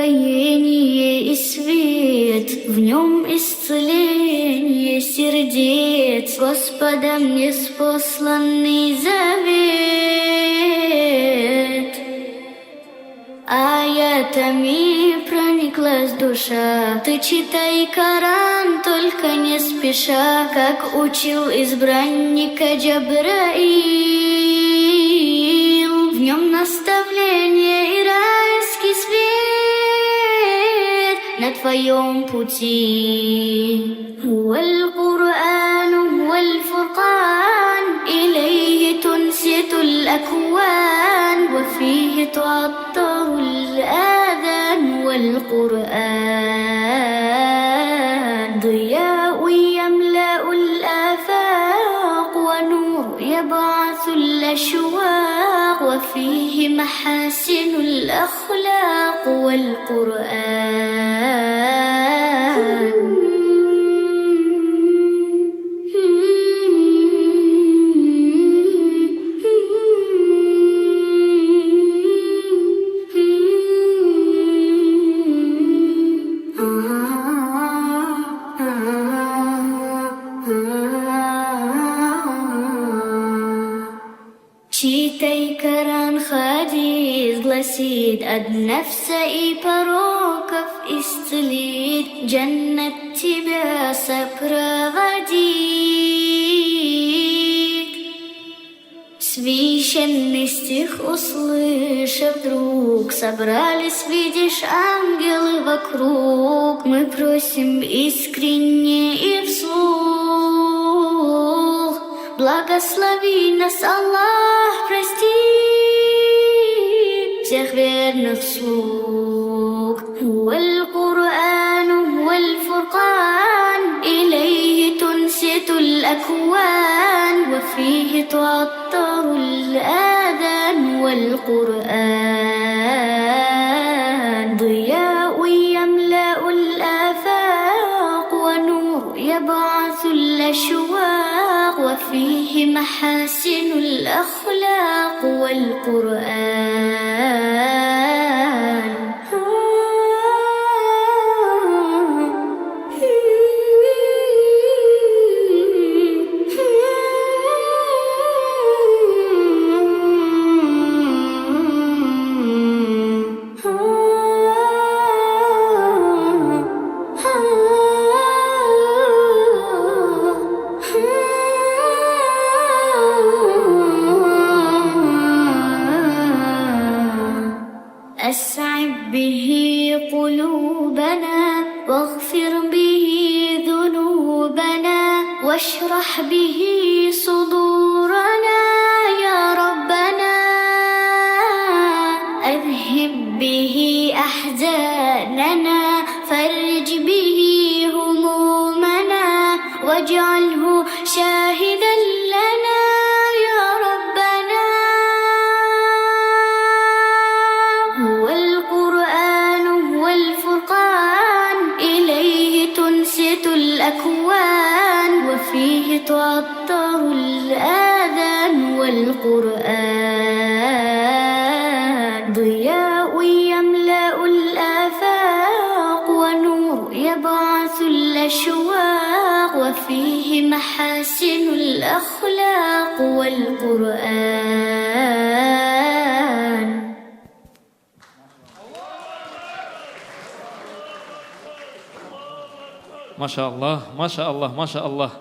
упокоение и свет, в нем исцеление сердец, Господом неспосланный завет. Аятами прониклась душа, ты читай Коран, только не спеша, как учил избранника Джабраил. В нем наставление и райский свет на твоем пути. Хуаль Курану, хуаль Фуркан, илейхи тунситул акван, ва фихи туаттару الآذان والقرآن. ضياء يملأ الآفاق ونور يبعث الأشواق، وفيه محاسن الأخلاق والقرآن. Читай Коран, хадис гласит, от нефса и пороков исцелит, джаннат тебя сопроводит. Священный стих услышав вдруг, собрались, видишь, ангелы вокруг. Мы просим искренне и вслух, благослови нас, Аллах, прости всех верных слуг. Хуаль Курану, хуаль Фуркан, илейхи тунситул акван, ва фихи туаттару الآذان والقرآن. ضياء يملأ الآفاق ونور يبعث الأشواق، وفيه محاسن الأخلاق والقرآن. أسعد به قلوبنا، واغفر به ذنوبنا، واشرح به صدورنا يا ربنا. أذهب به أحزاننا، فرج به همومنا، واجعله شاهدا لنا يا ربنا. هو القرآن هو الفرقان، إليه تنصت الأكوان، وفيه تعطر الآذان والقرآن. ضياء يملأ الآفاق ونور يبعث الأشواق، وفيه محاسن الأخلاق والقرآن. Masya Allah, Masya Allah, Masya Allah.